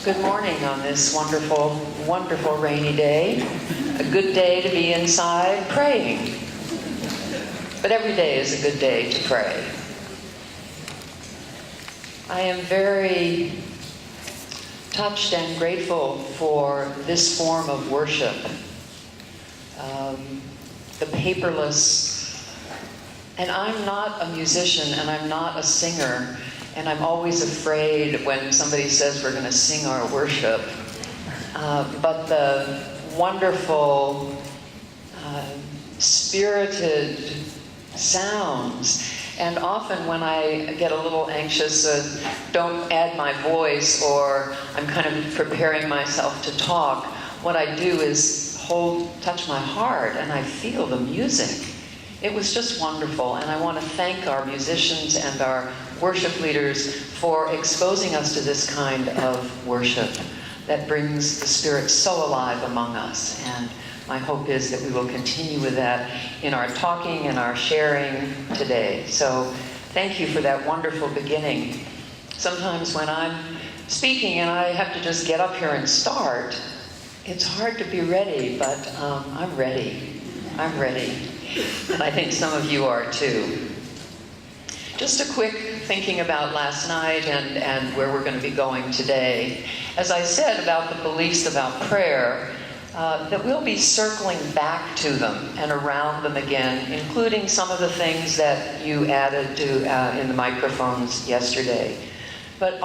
Good morning on this wonderful, wonderful rainy day. A good day to be inside praying. But every day is a good day to pray. I am very touched and grateful for this form of worship. The paperless. And I'm not a musician and I'm not a singer. And I'm always afraid when somebody says we're going to sing our worship. But the wonderful, spirited sounds. And often when I get a little anxious, don't add my voice, or I'm kind of preparing myself to talk, what I do is touch my heart, and I feel the music. It was just wonderful, and I want to thank our musicians and our worship leaders for exposing us to this kind of worship that brings the Spirit so alive among us. And my hope is that we will continue with that in our talking and our sharing today. So thank you for that wonderful beginning. Sometimes when I'm speaking and I have to just get up here and start, it's hard to be ready, but I'm ready. I'm ready. And I think some of you are too. Just a quick thinking about last night and where we're going to be going today. As I said about the beliefs about prayer, that we'll be circling back to them and around them again, including some of the things that you added to in the microphones yesterday. But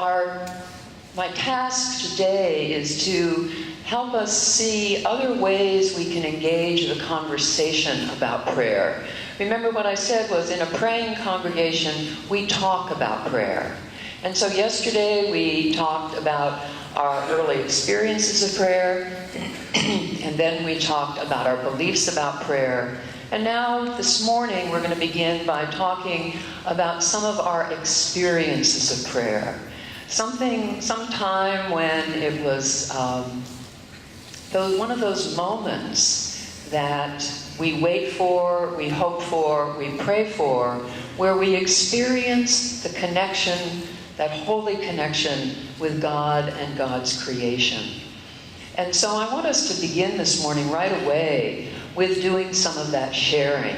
my task today is to help us see other ways we can engage the conversation about prayer. Remember what I said was, in a praying congregation, we talk about prayer. And so yesterday we talked about our early experiences of prayer, and then we talked about our beliefs about prayer. And now this morning we're going to begin by talking about some of our experiences of prayer. Some time when it was one of those moments that we wait for, we hope for, we pray for, where we experience the connection, that holy connection with God and God's creation. And so I want us to begin this morning right away with doing some of that sharing,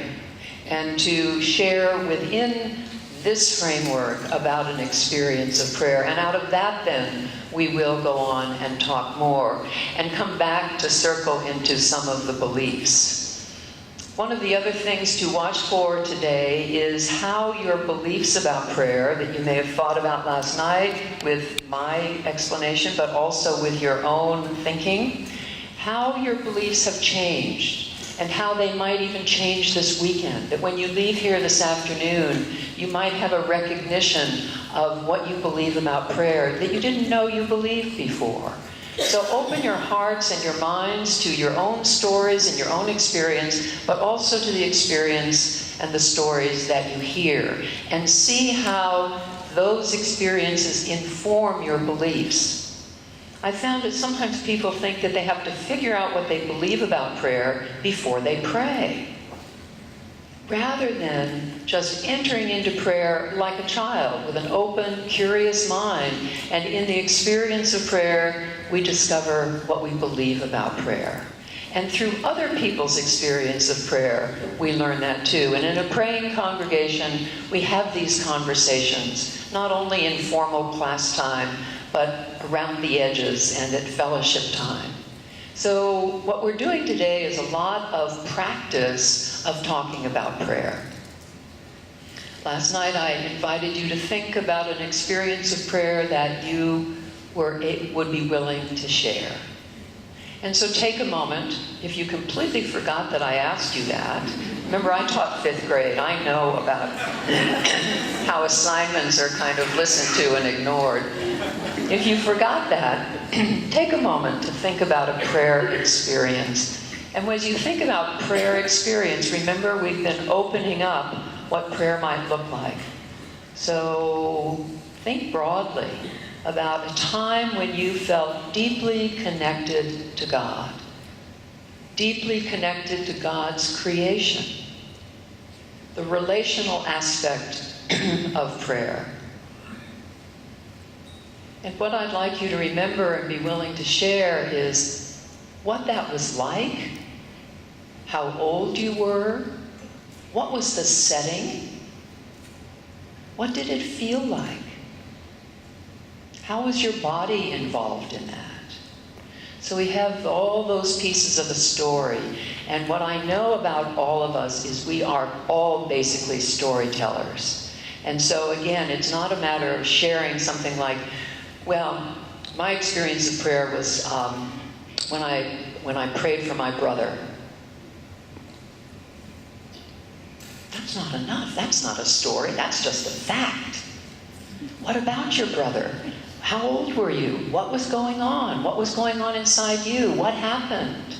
and to share within this framework about an experience of prayer. And out of that then, we will go on and talk more and come back to circle into some of the beliefs. One of the other things to watch for today is how your beliefs about prayer that you may have thought about last night with my explanation, but also with your own thinking, how your beliefs have changed and how they might even change this weekend. That when you leave here this afternoon, you might have a recognition of what you believe about prayer that you didn't know you believed before. So open your hearts and your minds to your own stories and your own experience, but also to the experience and the stories that you hear. And see how those experiences inform your beliefs. I found that sometimes people think that they have to figure out what they believe about prayer before they pray, rather than just entering into prayer like a child with an open, curious mind. And in the experience of prayer, we discover what we believe about prayer. And through other people's experience of prayer, we learn that too. And in a praying congregation, we have these conversations, not only in formal class time, but around the edges and at fellowship time. So what we're doing today is a lot of practice of talking about prayer. Last night I invited you to think about an experience of prayer that you would be willing to share. And so take a moment. If you completely forgot that I asked you that, remember I taught 5th grade. I know about how assignments are kind of listened to and ignored. If you forgot that, take a moment to think about a prayer experience. And as you think about prayer experience, remember we've been opening up what prayer might look like. So think broadly about a time when you felt deeply connected to God, deeply connected to God's creation, the relational aspect of prayer. And what I'd like you to remember and be willing to share is what that was like, how old you were, what was the setting, what did it feel like, how was your body involved in that? So we have all those pieces of a story. And what I know about all of us is we are all basically storytellers. And so again, it's not a matter of sharing something like, well, my experience of prayer was when I prayed for my brother. That's not enough. That's not a story. That's just a fact. What about your brother? How old were you? What was going on? What was going on inside you? What happened?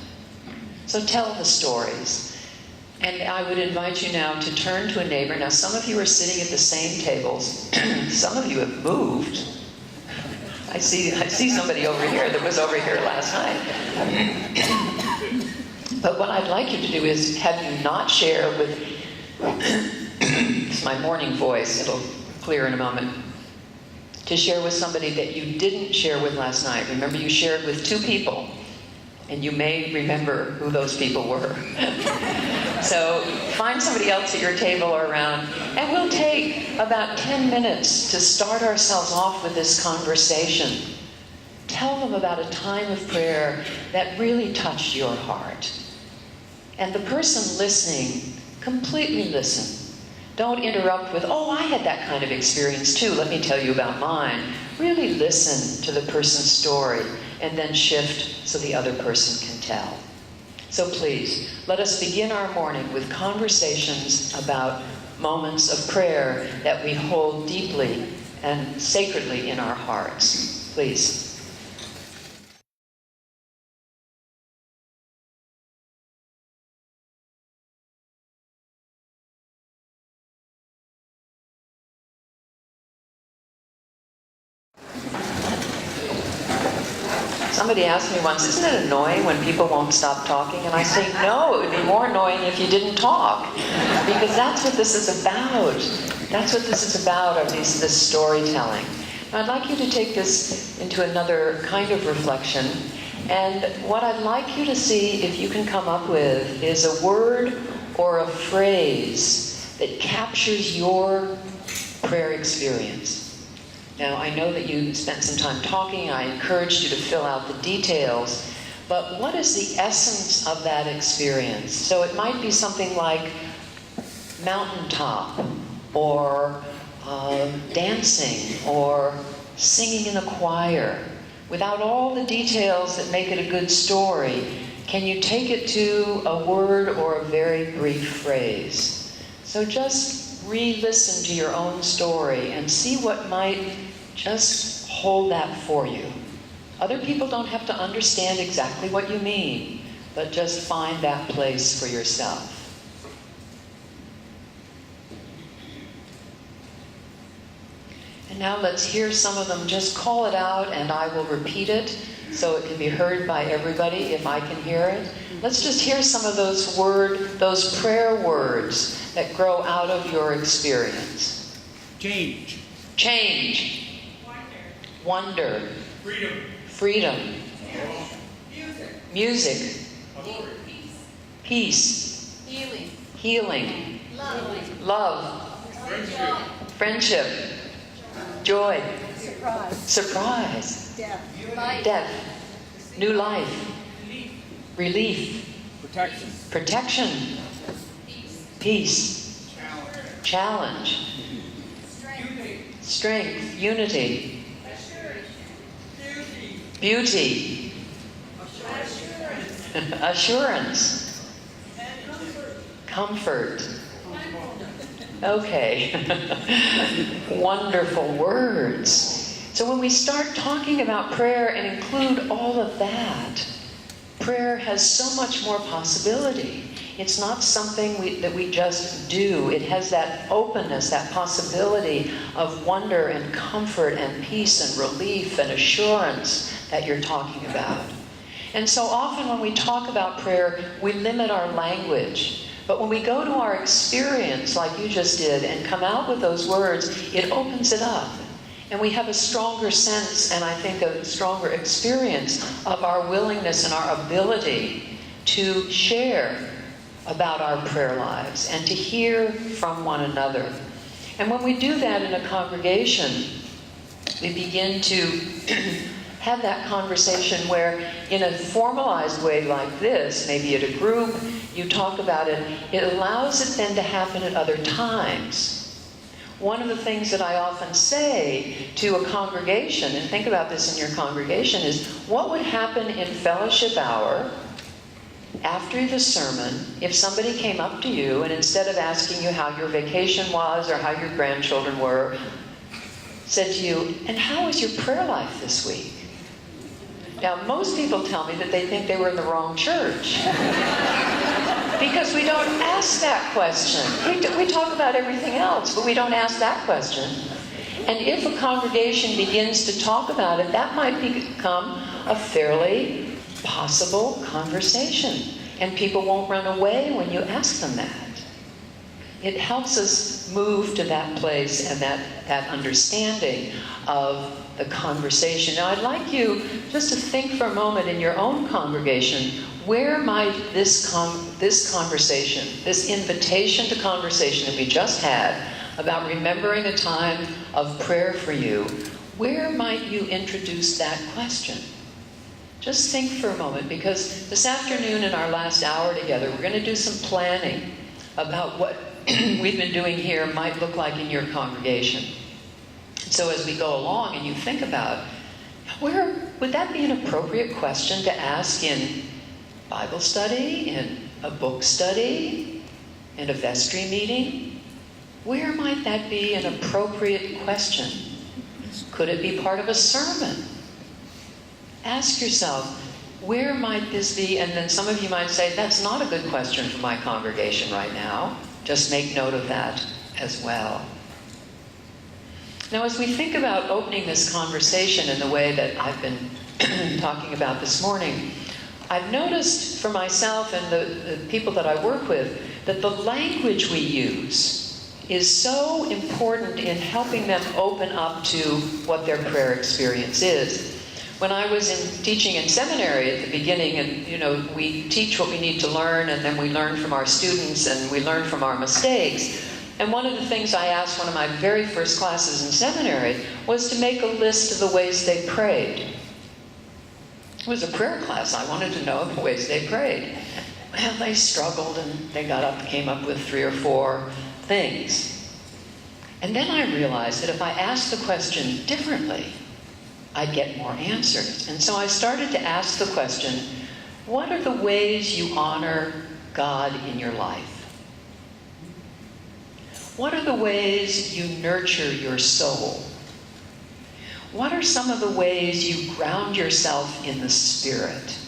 So tell the stories. And I would invite you now to turn to a neighbor. Now, some of you are sitting at the same tables. Some of you have moved. I see somebody over here that was over here last night. But what I'd like you to do is have you not share with... It's my morning voice. It'll clear in a moment. To share with somebody that you didn't share with last night. Remember, you shared with 2 people, and you may remember who those people were. So find somebody else at your table or around, and we'll take about 10 minutes to start ourselves off with this conversation. Tell them about a time of prayer that really touched your heart. And the person listening, completely listen. Don't interrupt with, oh, I had that kind of experience too. Let me tell you about mine. Really listen to the person's story and then shift so the other person can tell. So please, let us begin our morning with conversations about moments of prayer that we hold deeply and sacredly in our hearts. Please. Somebody asked me once, isn't it annoying when people won't stop talking? And I say, no, it would be more annoying if you didn't talk. Because that's what this is about. That's what this is about, or this storytelling. And I'd like you to take this into another kind of reflection. And what I'd like you to see, if you can come up with, is a word or a phrase that captures your prayer experience. Now, I know that you spent some time talking. I encouraged you to fill out the details. But what is the essence of that experience? So it might be something like mountaintop, or dancing, or singing in a choir. Without all the details that make it a good story, can you take it to a word or a very brief phrase? So just re-listen to your own story and see what might just hold that for you. Other people don't have to understand exactly what you mean, but just find that place for yourself. And now let's hear some of them. Just call it out and I will repeat it so it can be heard by everybody if I can hear it. Let's just hear some of those prayer words that grow out of your experience. Change. Change. Wonder. Freedom. Freedom. Music. Music. Peace. Peace. Healing. Healing. Love. Friendship. Friendship. Joy. Surprise. Surprise. Death. Death. New life. Relief. Protection. Protection. Peace. Challenge. Strength. Unity. Beauty. Assurance. Comfort. Okay. Wonderful words. So when we start talking about prayer and include all of that, prayer has so much more possibility. It's not something that we just do. It has that openness, that possibility of wonder and comfort and peace and relief and assurance that you're talking about. And so often when we talk about prayer, we limit our language. But when we go to our experience, like you just did, and come out with those words, it opens it up. And we have a stronger sense, and I think a stronger experience of our willingness and our ability to share about our prayer lives and to hear from one another. And when we do that in a congregation, we begin to have that conversation where, in a formalized way like this, maybe at a group, you talk about it, it allows it then to happen at other times. One of the things that I often say to a congregation, and think about this in your congregation, is what would happen in fellowship hour after the sermon if somebody came up to you and instead of asking you how your vacation was or how your grandchildren were, said to you, and how was your prayer life this week? Now, most people tell me that they think they were in the wrong church. Because we don't ask that question. We talk about everything else, but we don't ask that question. And if a congregation begins to talk about it, that might become a fairly possible conversation. And people won't run away when you ask them that. It helps us move to that place and that understanding of the conversation. Now, I'd like you just to think for a moment in your own congregation, where might this conversation, this invitation to conversation that we just had about remembering a time of prayer for you, where might you introduce that question? Just think for a moment, because this afternoon in our last hour together, we're going to do some planning about what we've been doing here might look like in your congregation. So as we go along and you think about, where would that be an appropriate question to ask in Bible study, in a book study, in a vestry meeting? Where might that be an appropriate question? Could it be part of a sermon? Ask yourself, where might this be? And then some of you might say, that's not a good question for my congregation right now. Just make note of that as well. Now, as we think about opening this conversation in the way that I've been talking about this morning, I've noticed for myself and the people that I work with that the language we use is so important in helping them open up to what their prayer experience is. When I was teaching in seminary at the beginning, and we teach what we need to learn, and then we learn from our students, and we learn from our mistakes. And one of the things I asked one of my very first classes in seminary was to make a list of the ways they prayed. It was a prayer class. I wanted to know the ways they prayed. Well, they struggled, and they came up with 3 or 4 things. And then I realized that if I asked the question differently, I'd get more answers. And so I started to ask the question, what are the ways you honor God in your life? What are the ways you nurture your soul? What are some of the ways you ground yourself in the Spirit?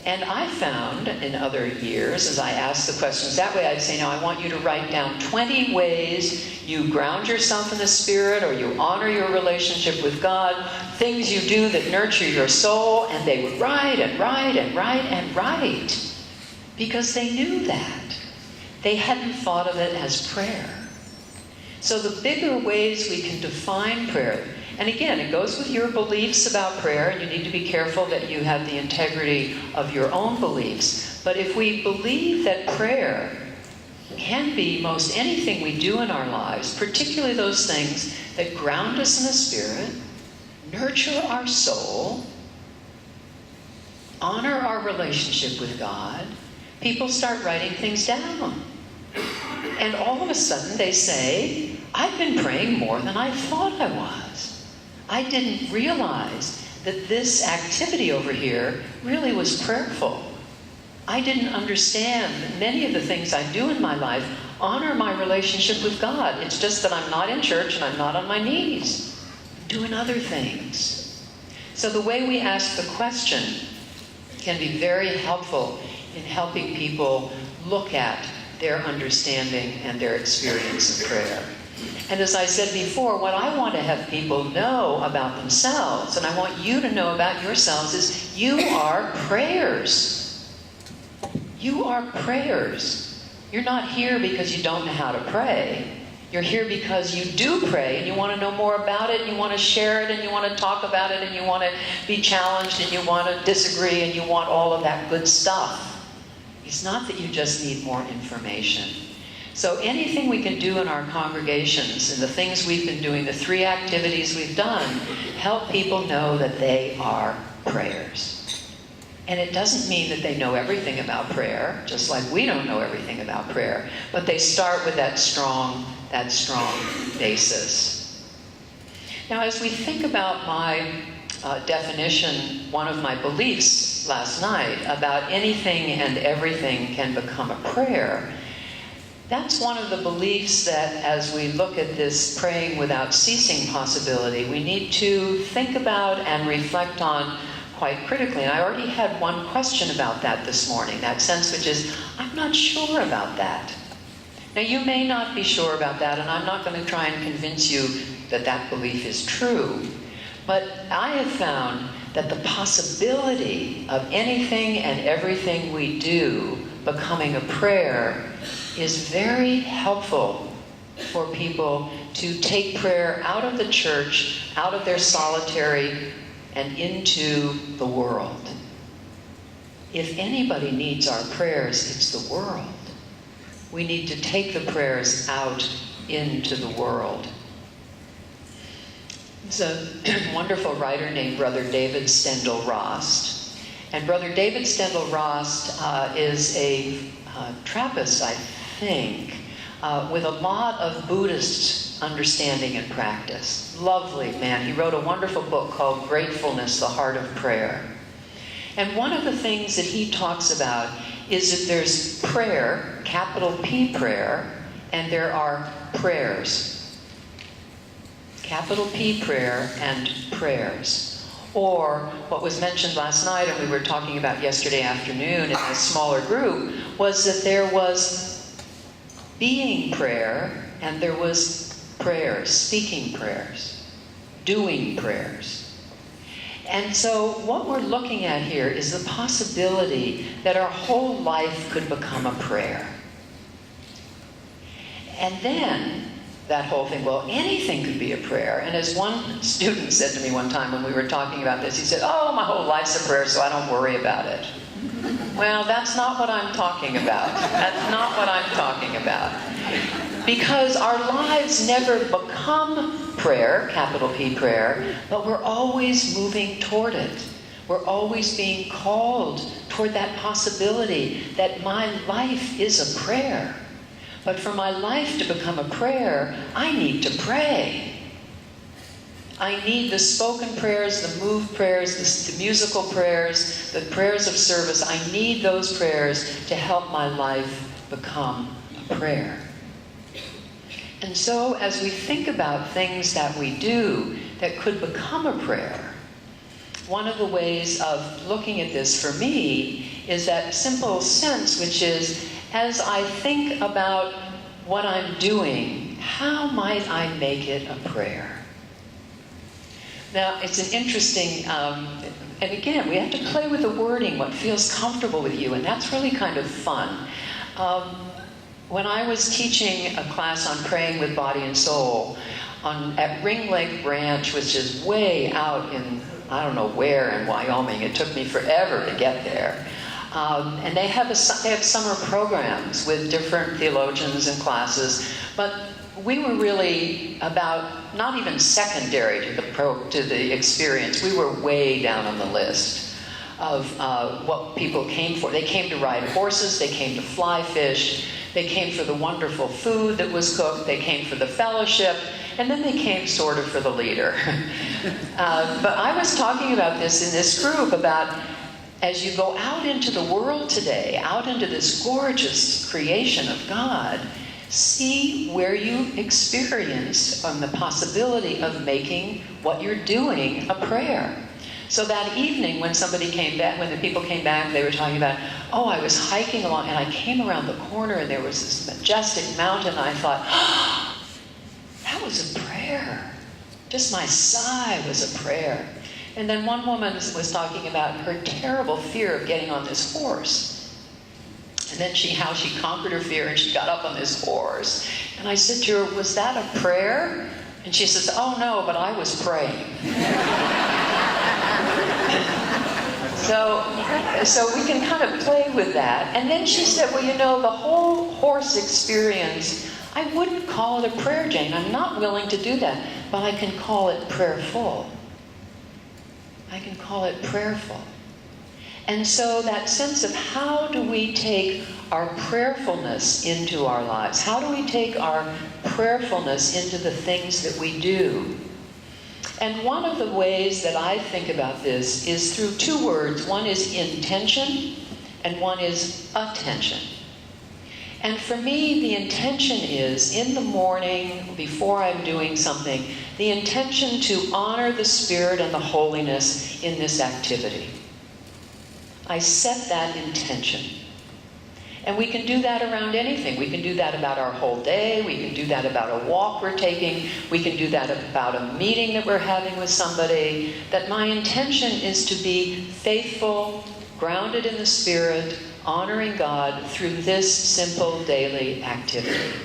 And I found in other years, as I asked the questions that way, I'd say, now I want you to write down 20 ways you ground yourself in the Spirit, or you honor your relationship with God, things you do that nurture your soul. And they would write and write and write and write, because they knew that. They hadn't thought of it as prayer. So the bigger ways we can define prayer, and again, it goes with your beliefs about prayer, and you need to be careful that you have the integrity of your own beliefs. But if we believe that prayer can be most anything we do in our lives, particularly those things that ground us in the Spirit, nurture our soul, honor our relationship with God, people start writing things down. And all of a sudden they say, I've been praying more than I thought I was. I didn't realize that this activity over here really was prayerful. I didn't understand that many of the things I do in my life honor my relationship with God. It's just that I'm not in church and I'm not on my knees. I'm doing other things. So the way we ask the question can be very helpful in helping people look at their understanding and their experience of prayer. And as I said before, what I want to have people know about themselves, and I want you to know about yourselves, is you are prayers. You are prayers. You're not here because you don't know how to pray. You're here because you do pray and you want to know more about it, and you want to share it, and you want to talk about it, and you want to be challenged, and you want to disagree, and you want all of that good stuff. It's not that you just need more information. So anything we can do in our congregations and the things we've been doing, the 3 activities we've done, help people know that they are prayers. And it doesn't mean that they know everything about prayer, just like we don't know everything about prayer, but they start with that strong basis. Now, as we think about my definition, one of my beliefs last night about anything and everything can become a prayer, that's one of the beliefs that as we look at this praying without ceasing possibility, we need to think about and reflect on quite critically. And I already had one question about that this morning, that sense which is, I'm not sure about that. Now, you may not be sure about that, and I'm not going to try and convince you that that belief is true. But I have found that the possibility of anything and everything we do becoming a prayer is very helpful for people to take prayer out of the church, out of their solitary, and into the world. If anybody needs our prayers, it's the world. We need to take the prayers out into the world. There's a wonderful writer named Brother David Steindl-Rast. And Brother David Steindl-Rast is a Trappist, I think, with a lot of Buddhist understanding and practice. Lovely man. He wrote a wonderful book called Gratefulness, the Heart of Prayer. And one of the things that he talks about is that there's prayer, capital P prayer, and there are prayers. Capital P prayer and prayers. Or what was mentioned last night and we were talking about yesterday afternoon in a smaller group was that there was being prayer and there was prayers, speaking prayers, doing prayers. And so what we're looking at here is the possibility that our whole life could become a prayer. And then that whole thing, well, anything could be a prayer. And as one student said to me one time when we were talking about this, he said, oh, my whole life's a prayer, so I don't worry about it. Well, that's not what I'm talking about. That's not what I'm talking about. Because our lives never become prayer, capital P prayer, but we're always moving toward it. We're always being called toward that possibility that my life is a prayer. But for my life to become a prayer, I need to pray. I need the spoken prayers, the moved prayers, the musical prayers, the prayers of service. I need those prayers to help my life become a prayer. And so as we think about things that we do that could become a prayer, one of the ways of looking at this for me is that simple sense, which is, as I think about what I'm doing, how might I make it a prayer? Now, it's an interesting, and again, we have to play with the wording, what feels comfortable with you, and that's really kind of fun. When I was teaching a class on praying with body and soul at Ring Lake Ranch, which is way out in, I don't know where in Wyoming, it took me forever to get there. And they have summer programs with different theologians and classes, but we were really about not even secondary to the experience. We were way down on the list of what people came for. They came to ride horses, they came to fly fish, they came for the wonderful food that was cooked, they came for the fellowship, and then they came sort of for the leader. But I was talking about this in this group about as you go out into the world today, out into this gorgeous creation of God, see where you experience the possibility of making what you're doing a prayer. So that evening when somebody came back, when the people came back, they were talking about, oh, I was hiking along and I came around the corner and there was this majestic mountain and I thought, oh, that was a prayer. Just my sigh was a prayer. And then one woman was talking about her terrible fear of getting on this horse. And then how she conquered her fear, and she got up on this horse. And I said to her, was that a prayer? And she says, oh no, but I was praying. So we can kind of play with that. And then she said, well, you know, the whole horse experience, I wouldn't call it a prayer, Jane. I'm not willing to do that. But I can call it prayerful. I can call it prayerful. And so that sense of how do we take our prayerfulness into our lives? How do we take our prayerfulness into the things that we do? And one of the ways that I think about this is through two words. One is intention, and one is attention. And for me, the intention is, in the morning, before I'm doing something, the intention to honor the Spirit and the holiness in this activity. I set that intention. And we can do that around anything. We can do that about our whole day. We can do that about a walk we're taking. We can do that about a meeting that we're having with somebody. That my intention is to be faithful, grounded in the Spirit, honoring God through this simple daily activity.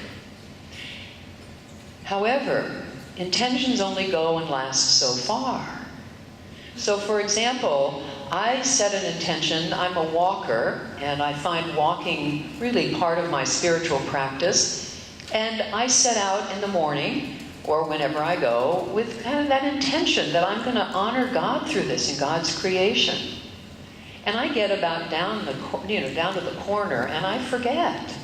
However, intentions only go and last so far. So for example, I set an intention. I'm a walker, and I find walking really part of my spiritual practice. And I set out in the morning, or whenever I go, with kind of that intention that I'm going to honor God through this and God's creation. And I get about down to the corner, and I forget.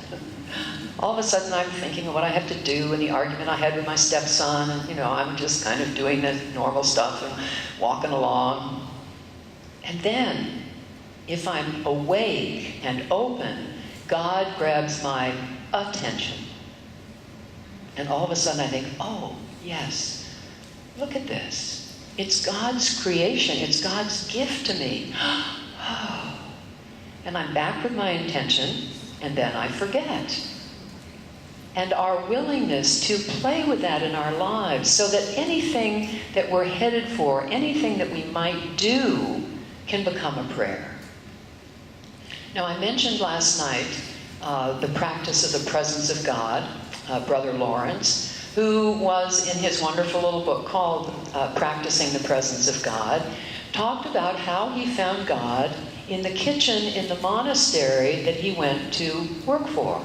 All of a sudden, I'm thinking of what I have to do and the argument I had with my stepson, and I'm just kind of doing the normal stuff and walking along. And then, if I'm awake and open, God grabs my attention. And all of a sudden I think, oh, yes, look at this. It's God's creation. It's God's gift to me. And I'm back with my intention, and then I forget. And our willingness to play with that in our lives so that anything that we're headed for, anything that we might do, can become a prayer. Now, I mentioned last night the practice of the presence of God, Brother Lawrence, who was in his wonderful little book called Practicing the Presence of God, talked about how he found God in the kitchen in the monastery that he went to work for.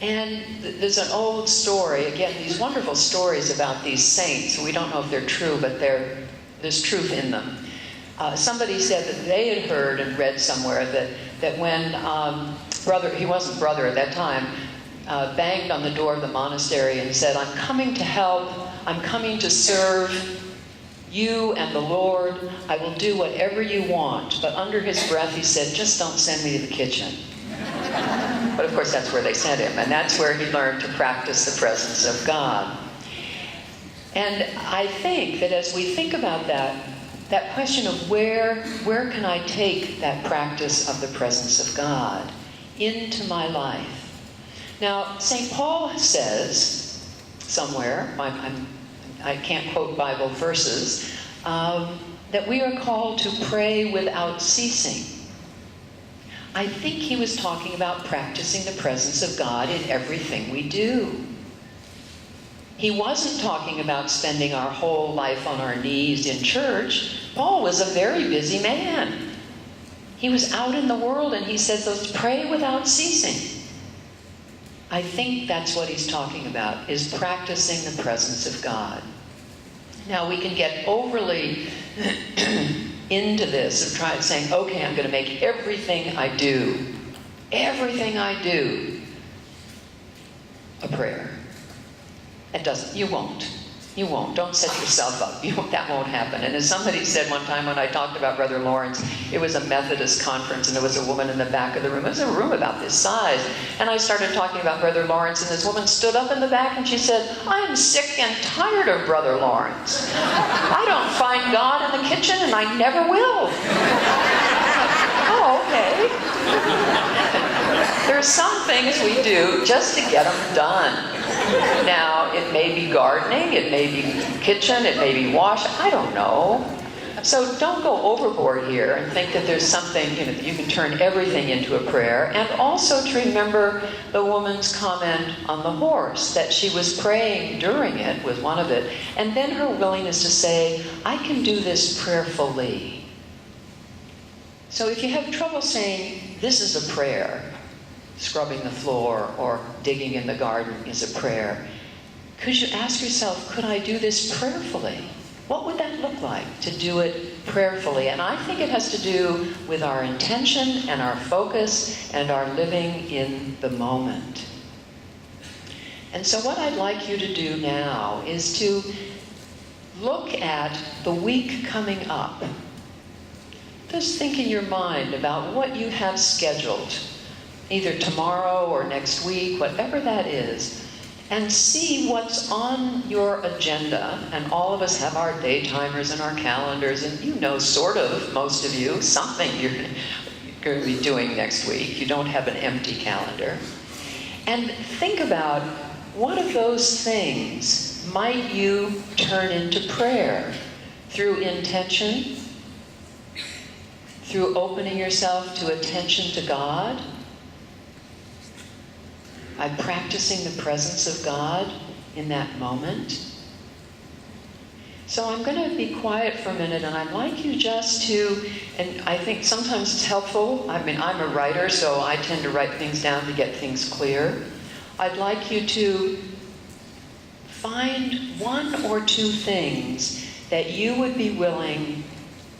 And there's an old story, again, these wonderful stories about these saints. We don't know if they're true, but there's truth in them. Somebody said that they had heard and read somewhere that when he wasn't brother at that time, banged on the door of the monastery and said, I'm coming to help, I'm coming to serve you and the Lord, I will do whatever you want. But under his breath he said, just don't send me to the kitchen. But of course that's where they sent him, and that's where he learned to practice the presence of God. And I think that as we think about that question of where can I take that practice of the presence of God into my life? Now, St. Paul says somewhere, I can't quote Bible verses, that we are called to pray without ceasing. I think he was talking about practicing the presence of God in everything we do. He wasn't talking about spending our whole life on our knees in church. Paul was a very busy man. He was out in the world, and he says, let's pray without ceasing. I think that's what he's talking about, is practicing the presence of God. Now, we can get overly into this and try saying, okay, I'm going to make everything I do, a prayer. You won't. Don't set yourself up. That won't happen. And as somebody said one time when I talked about Brother Lawrence, it was a Methodist conference, and there was a woman in the back of the room. It was a room about this size. And I started talking about Brother Lawrence, and this woman stood up in the back and she said, I'm sick and tired of Brother Lawrence. I don't find God in the kitchen, and I never will. Oh, okay. There are some things we do just to get them done. Now, it may be gardening, it may be kitchen, it may be washing, I don't know. So don't go overboard here and think that there's something, that you can turn everything into a prayer. And also to remember the woman's comment on the horse, that she was praying during it, was one of it, and then her willingness to say, I can do this prayerfully. So if you have trouble saying, this is a prayer, scrubbing the floor or digging in the garden is a prayer, could you ask yourself, could I do this prayerfully? What would that look like to do it prayerfully? And I think it has to do with our intention and our focus and our living in the moment. And so what I'd like you to do now is to look at the week coming up. Just think in your mind about what you have scheduled, either tomorrow or next week, whatever that is, and see what's on your agenda. And all of us have our day timers and our calendars, and sort of, most of you, something you're going to be doing next week. You don't have an empty calendar. And think about what of those things might you turn into prayer through intention, through opening yourself to attention to God, by practicing the presence of God in that moment. So I'm going to be quiet for a minute, and I'd like you just to, and I think sometimes it's helpful, I'm a writer, so I tend to write things down to get things clear. I'd like you to find one or two things that you would be willing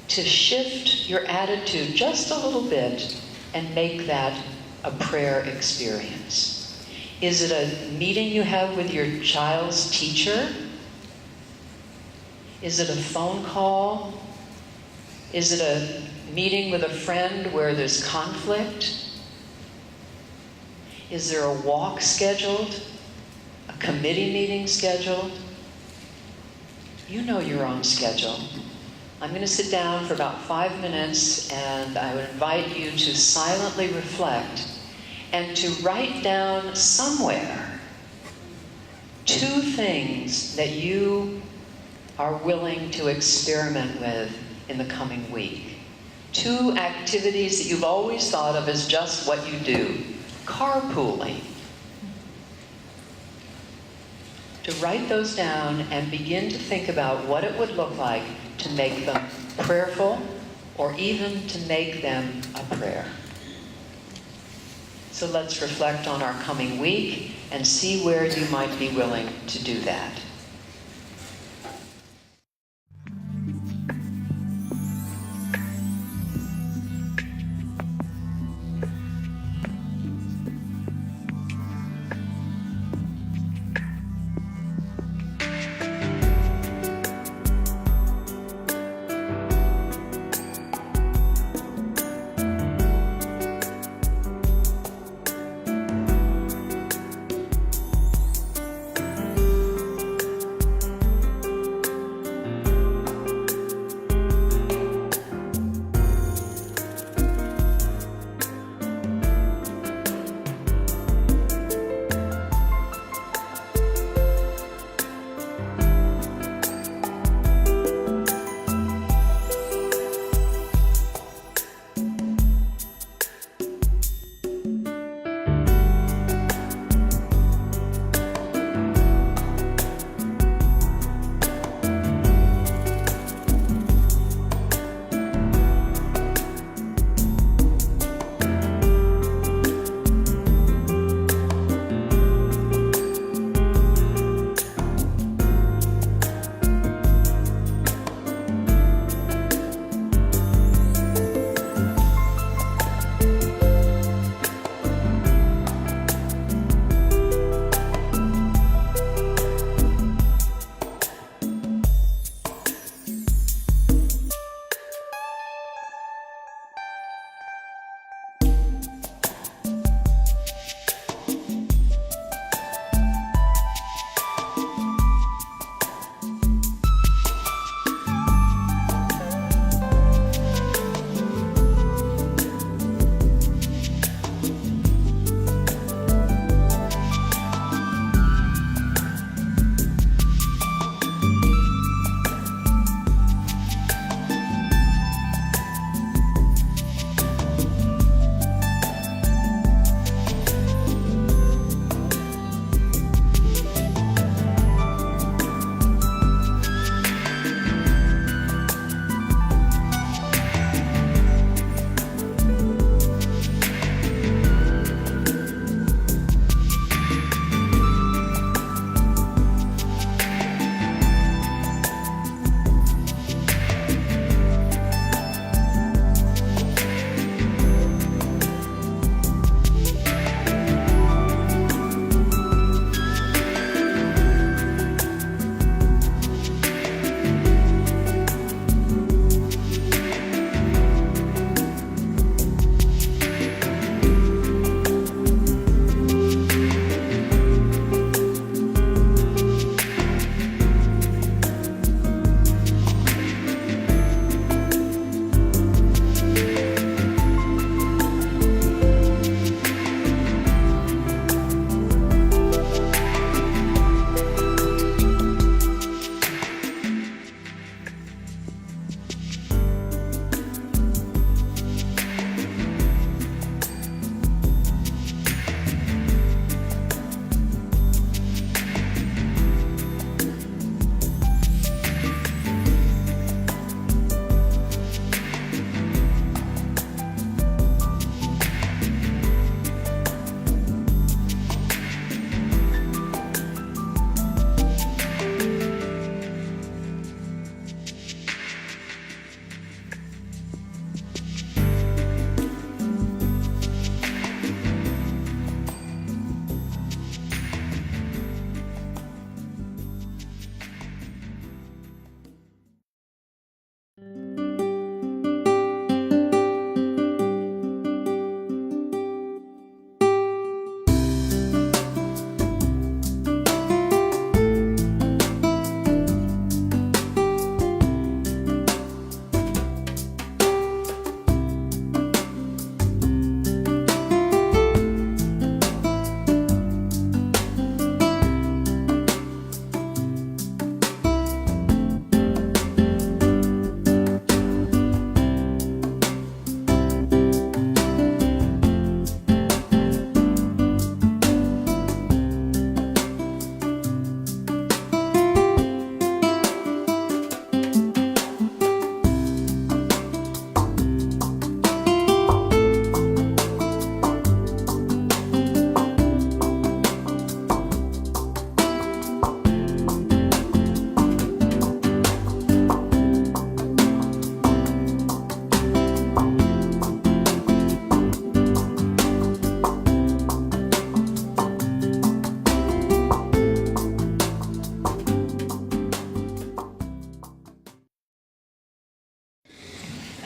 to shift your attitude just a little bit and make that a prayer experience. Is it a meeting you have with your child's teacher? Is it a phone call? Is it a meeting with a friend where there's conflict? Is there a walk scheduled? A committee meeting scheduled? You know your own schedule. I'm going to sit down for about 5 minutes, and I would invite you to silently reflect and to write down somewhere 2 things that you are willing to experiment with in the coming week. 2 activities that you've always thought of as just what you do. Carpooling. To write those down and begin to think about what it would look like to make them prayerful, or even to make them a prayer. So let's reflect on our coming week and see where you might be willing to do that.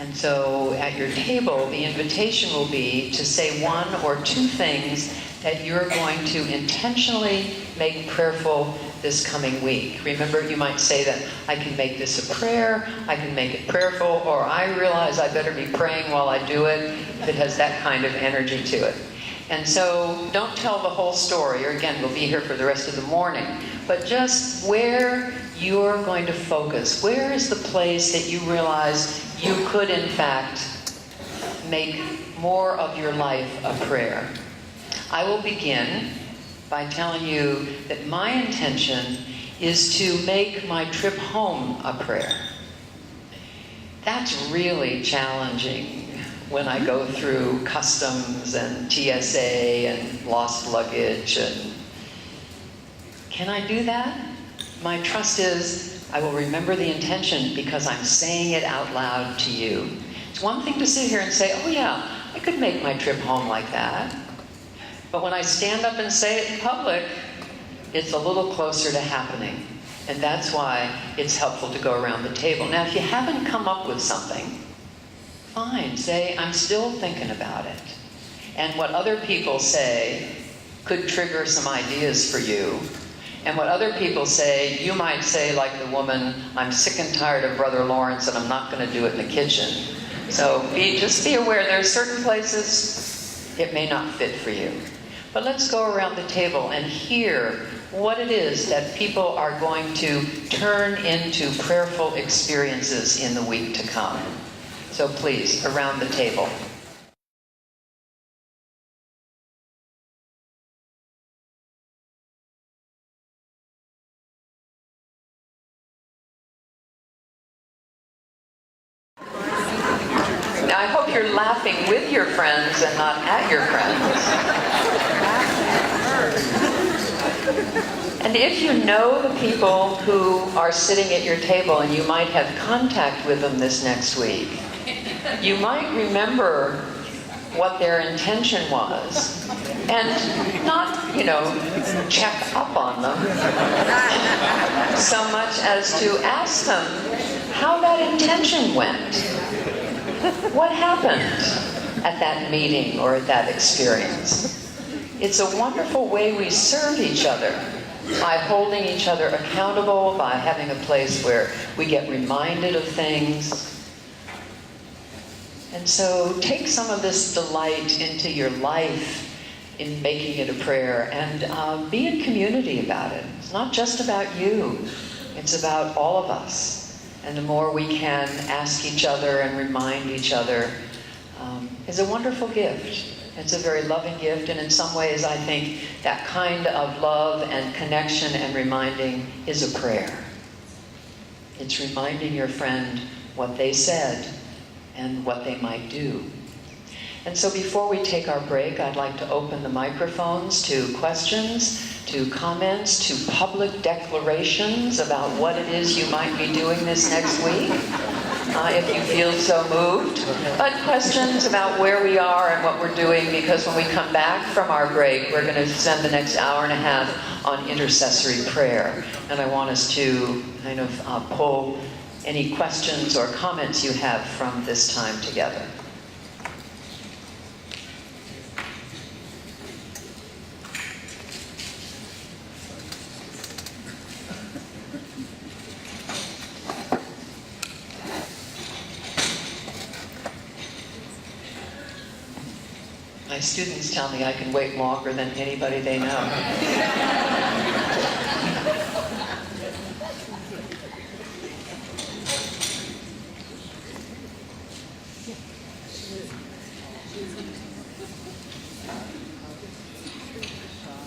And so at your table, the invitation will be to say one or two things that you're going to intentionally make prayerful this coming week. Remember, you might say that I can make this a prayer, I can make it prayerful, or I realize I better be praying while I do it if it has that kind of energy to it. And so don't tell the whole story, or again, we'll be here for the rest of the morning, but just where you're going to focus. Where is the place that you realize you could, in fact, make more of your life a prayer? I will begin by telling you that my intention is to make my trip home a prayer. That's really challenging when I go through customs and TSA and lost luggage. And can I do that? My trust is I will remember the intention because I'm saying it out loud to you. It's one thing to sit here and say, oh yeah, I could make my trip home like that. But when I stand up and say it in public, it's a little closer to happening. And that's why it's helpful to go around the table. Now, if you haven't come up with something, fine, say, I'm still thinking about it. And what other people say could trigger some ideas for you. And what other people say, you might say, like the woman, I'm sick and tired of Brother Lawrence and I'm not going to do it in the kitchen. So just be aware there are certain places it may not fit for you. But let's go around the table and hear what it is that people are going to turn into prayerful experiences in the week to come. So please, around the table. Now, I hope you're laughing with your friends and not at your friends. And if you know the people who are sitting at your table and you might have contact with them this next week, you might remember what their intention was and not, check up on them so much as to ask them how that intention went. What happened at that meeting or at that experience? It's a wonderful way we serve each other by holding each other accountable, by having a place where we get reminded of things. And so take some of this delight into your life in making it a prayer and be in community about it. It's not just about you. It's about all of us. And the more we can ask each other and remind each other is a wonderful gift. It's a very loving gift, and in some ways I think that kind of love and connection and reminding is a prayer. It's reminding your friend what they said and what they might do. And so before we take our break, I'd like to open the microphones to questions, to comments, to public declarations about what it is you might be doing this next week, if you feel so moved. But questions about where we are and what we're doing, because when we come back from our break, we're going to spend the next hour and a half on intercessory prayer. And I want us to kind of pull any questions or comments you have from this time together. My students tell me I can wait longer than anybody they know.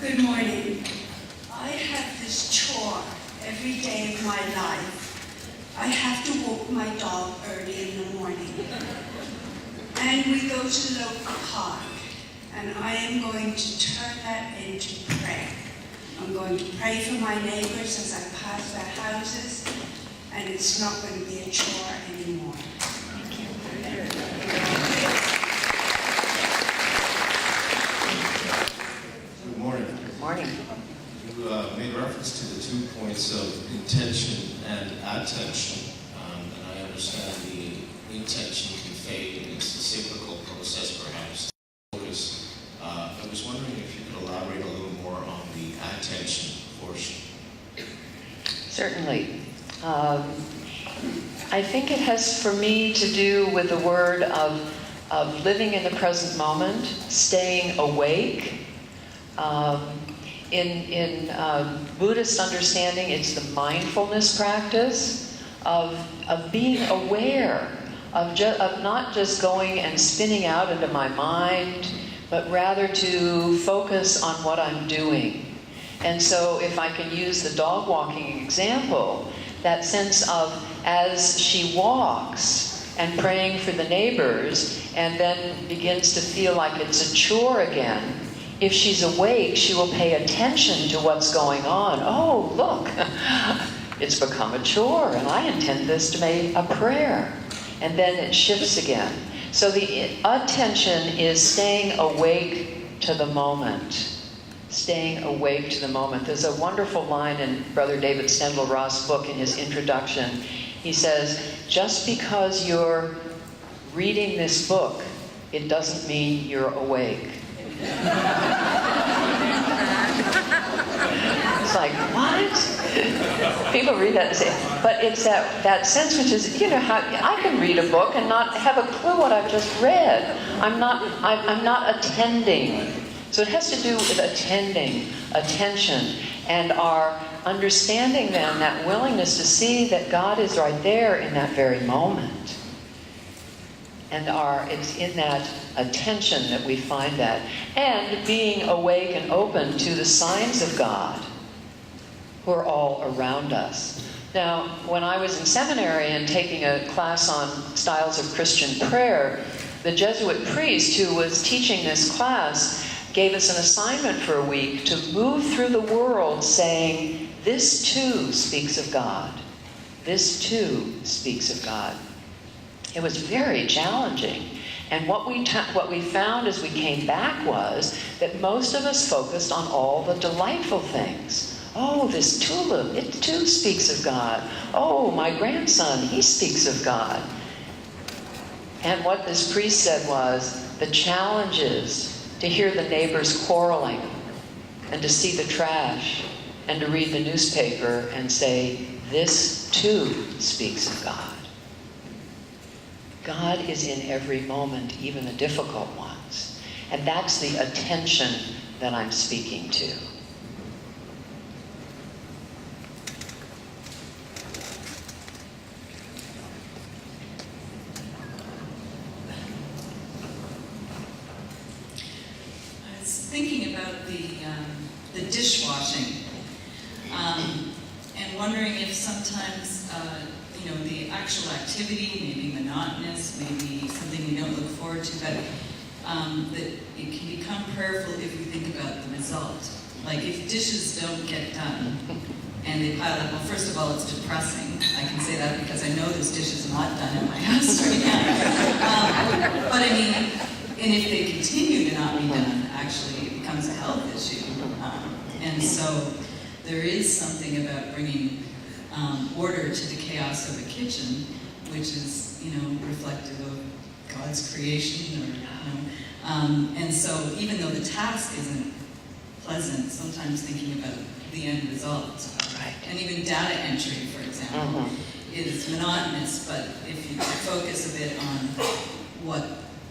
Good morning. I have this chore every day of my life. I have to walk my dog early in the morning. And we go to the local park. And I am going to turn that into prayer. I'm going to pray for my neighbors as I pass their houses. And it's not going to be a chore anymore. Good morning. Good morning. You made reference to the 2 points of intention and attention. And I understand the intention can fade, and it's a cyclical process perhaps. I was wondering if you could elaborate a little more on the attention portion. Certainly. I think it has, for me, to do with the word of living in the present moment, staying awake. In Buddhist understanding, it's the mindfulness practice of being aware, of not just going and spinning out into my mind, but rather to focus on what I'm doing. And so if I can use the dog walking example, that sense of as she walks and praying for the neighbors and then begins to feel like it's a chore again, if she's awake, she will pay attention to what's going on. Oh, look, it's become a chore, and I intend this to be a prayer. And then it shifts again. So the attention is staying awake to the moment. Staying awake to the moment. There's a wonderful line in Brother David Stenville-Ross' book in his introduction. He says, just because you're reading this book, it doesn't mean you're awake. It's like, what? People read that and say, but it's that sense which is, how I can read a book and not have a clue what I've just read. I'm not attending. So it has to do with attending, attention, and our understanding then that willingness to see that God is right there in that very moment. And it's in that attention that we find that. And being awake and open to the signs of God who are all around us. Now, when I was in seminary and taking a class on styles of Christian prayer, the Jesuit priest who was teaching this class gave us an assignment for a week to move through the world saying, this too speaks of God. This too speaks of God. It was very challenging. And what we found as we came back was that most of us focused on all the delightful things. Oh, this tulip, it too speaks of God. Oh, my grandson, he speaks of God. And what this priest said was, the challenge is to hear the neighbors quarreling, and to see the trash, and to read the newspaper and say, this too speaks of God. God is in every moment, even the difficult ones. And that's the attention that I'm speaking to. I was thinking about the dishwashing, and wondering if sometimes the actual activity may be monotonous, maybe something we don't look forward to, but that it can become prayerful if we think about the result. Like if dishes don't get done and they pile up, well, first of all, it's depressing. I can say that because I know there's dishes not done in my house right now. But I mean, and if they continue to not be done, actually it becomes a health issue. And so there is something about bringing order to the chaos of a kitchen, which is, reflective of God's creation, and so even though the task isn't pleasant, sometimes thinking about the end result, Right. and even data entry, for example, is monotonous, but if you focus a bit on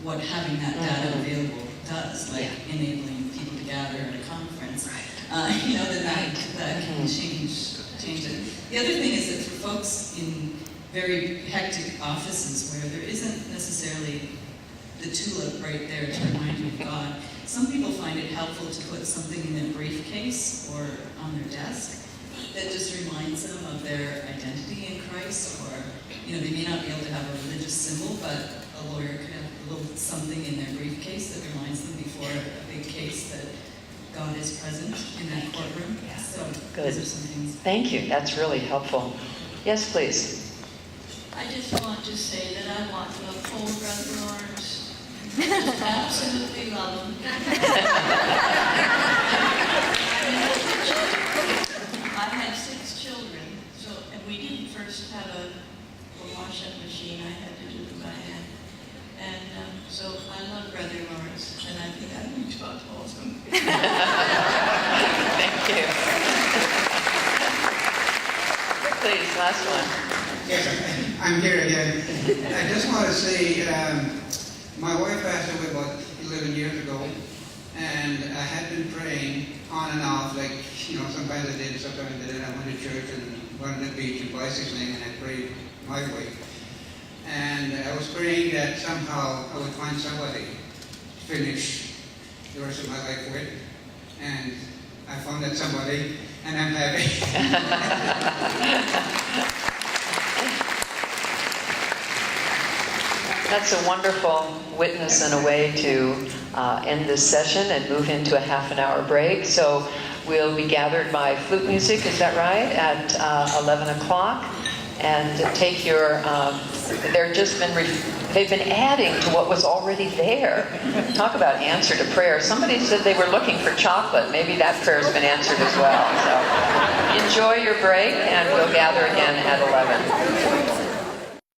what having that data available does, like enabling people to gather at a conference, then that can change it. The other thing is that for folks in very hectic offices where there isn't necessarily the tulip right there to remind you of God, some people find it helpful to put something in their briefcase or on their desk that just reminds them of their identity in Christ, or, they may not be able to have a religious symbol, but a lawyer could have a little something in their briefcase that reminds them before a big case that God is present in that courtroom. So Good. those are some things. Thank you. That's really helpful. Yes, please. I just want to say that I want to uphold Brother Lawrence. Just absolutely love him. I had 6 children, and we didn't first have a wash-up machine. I had to do them by hand. And so I love Brother Lawrence, and I think I need to uphold him. Thank you. Please, last one. Yes, I'm here again. I just want to say, my wife passed away about 11 years ago, and I had been praying on and off, like, sometimes I did, sometimes I didn't. I went to church and went to the beach and bicycling, and I prayed my way. And I was praying that somehow I would find somebody to finish the rest of my life with, and I found that somebody, and I'm happy. That's a wonderful witness and a way to end this session and move into a half-an-hour break. So we'll be gathered by flute music, is that right, at 11 o'clock? And take your, they've been adding to what was already there. Talk about answer to prayer. Somebody said they were looking for chocolate. Maybe that prayer's been answered as well. So enjoy your break, and we'll gather again at 11.